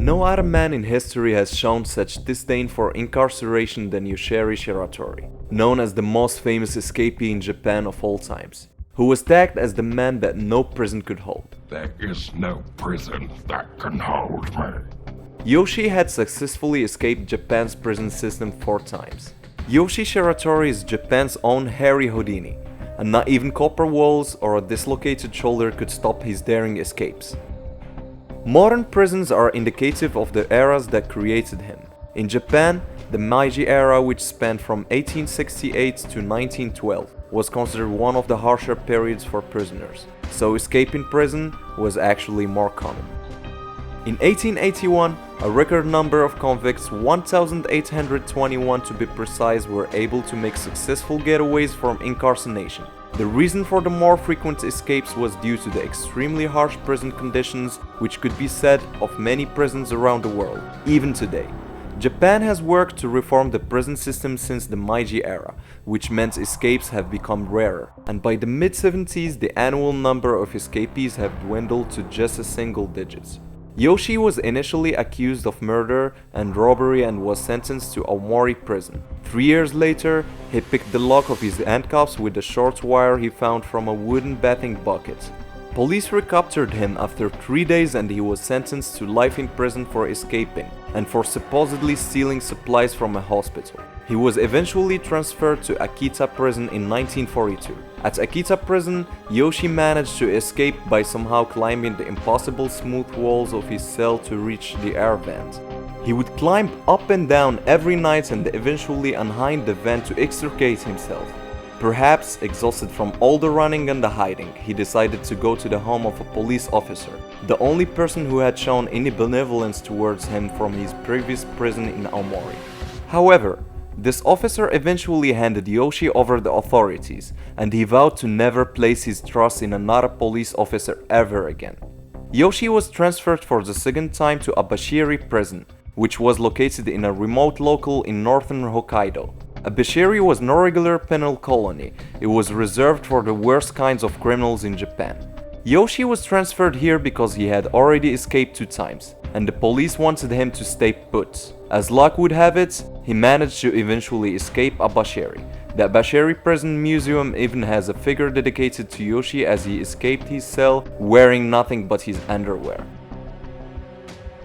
No other man in history has shown such disdain for incarceration than Yoshie Shiratori, known as the most famous escapee in Japan of all times, who was tagged as the man that no prison could hold. There is no prison that can hold me. Yoshie had successfully escaped Japan's prison system 4 times. Yoshie Shiratori is Japan's own Harry Houdini, and not even copper walls or a dislocated shoulder could stop his daring escapes. Modern prisons are indicative of the eras that created him. In Japan, the Meiji era, which spanned from 1868 to 1912, was considered one of the harsher periods for prisoners, so escaping prison was actually more common. In 1881, a record number of convicts, 1,821 to be precise, were able to make successful getaways from incarceration. The reason for the more frequent escapes was due to the extremely harsh prison conditions, which could be said of many prisons around the world, even today. Japan has worked to reform the prison system since the Meiji era, which meant escapes have become rarer, and by the mid-70s the annual number of escapees have dwindled to just a single digits. Yoshie was initially accused of murder and robbery and was sentenced to Aomori prison. 3 years later, he picked the lock of his handcuffs with a short wire he found from a wooden bathing bucket. Police recaptured him after 3 days and he was sentenced to life in prison for escaping and for supposedly stealing supplies from a hospital. He was eventually transferred to Akita prison in 1942. At Akita prison, Yoshie managed to escape by somehow climbing the impossible smooth walls of his cell to reach the air vent. He would climb up and down every night and eventually unhind the vent to extricate himself. Perhaps exhausted from all the running and the hiding, he decided to go to the home of a police officer, the only person who had shown any benevolence towards him from his previous prison in Aomori. However, this officer eventually handed Yoshie over the authorities, and he vowed to never place his trust in another police officer ever again. Yoshie was transferred for the second time to Abashiri prison, which was located in a remote local in northern Hokkaido. Abashiri was no regular penal colony, it was reserved for the worst kinds of criminals in Japan. Yoshie was transferred here because he had already escaped 2 times, and the police wanted him to stay put. As luck would have it, he managed to eventually escape Abashiri. The Abashiri prison museum even has a figure dedicated to Yoshie as he escaped his cell wearing nothing but his underwear.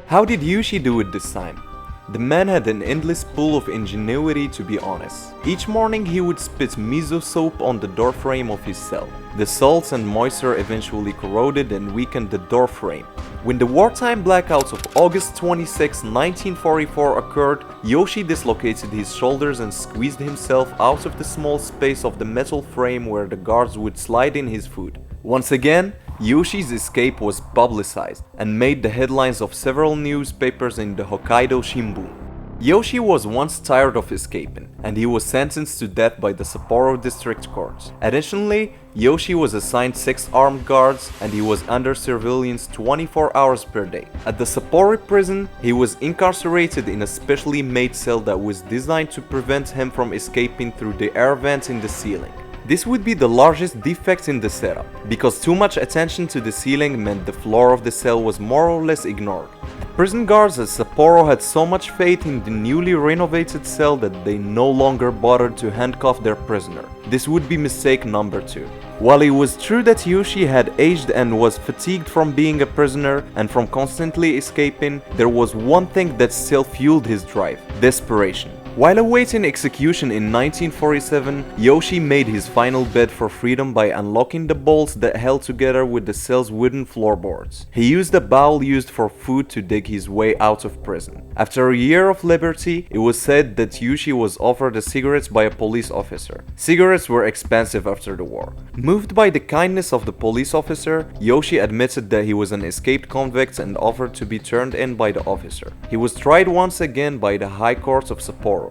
How did Yoshie do it this time? The man had an endless pool of ingenuity, to be honest. Each morning he would spit miso soap on the doorframe of his cell. The salts and moisture eventually corroded and weakened the doorframe. When the wartime blackouts of August 26, 1944 occurred, Yoshie dislocated his shoulders and squeezed himself out of the small space of the metal frame where the guards would slide in his food. Once again, Yoshie's escape was publicized and made the headlines of several newspapers in the Hokkaido Shimbun. Yoshie was once tired of escaping, and he was sentenced to death by the Sapporo District Court. Additionally, Yoshie was assigned 6 armed guards and he was under surveillance 24 hours per day. At the Sapporo prison, he was incarcerated in a specially made cell that was designed to prevent him from escaping through the air vent in the ceiling. This would be the largest defect in the setup, because too much attention to the ceiling meant the floor of the cell was more or less ignored. The prison guards at Sapporo had so much faith in the newly renovated cell that they no longer bothered to handcuff their prisoner. This would be mistake number 2. While it was true that Yoshie had aged and was fatigued from being a prisoner and from constantly escaping, there was one thing that still fueled his drive: desperation. While awaiting execution in 1947, Yoshie made his final bid for freedom by unlocking the bolts that held together with the cell's wooden floorboards. He used a bowl used for food to dig his way out of prison. After a year of liberty, it was said that Yoshie was offered a cigarette by a police officer. Cigarettes were expensive after the war. Moved by the kindness of the police officer, Yoshie admitted that he was an escaped convict and offered to be turned in by the officer. He was tried once again by the High Court of Sapporo.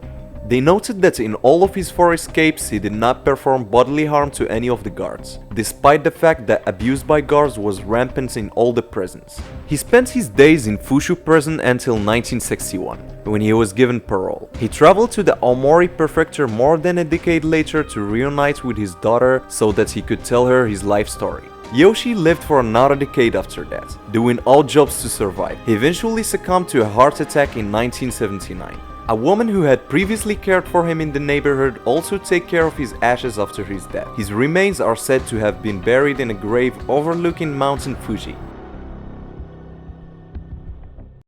They noted that in all of his 4 escapes, he did not perform bodily harm to any of the guards, despite the fact that abuse by guards was rampant in all the prisons. He spent his days in Fushu prison until 1961, when he was given parole. He traveled to the Aomori prefecture more than a decade later to reunite with his daughter so that he could tell her his life story. Yoshie lived for another decade after that, doing odd jobs to survive. He eventually succumbed to a heart attack in 1979. A woman who had previously cared for him in the neighborhood also took care of his ashes after his death. His remains are said to have been buried in a grave overlooking Mountain Fuji.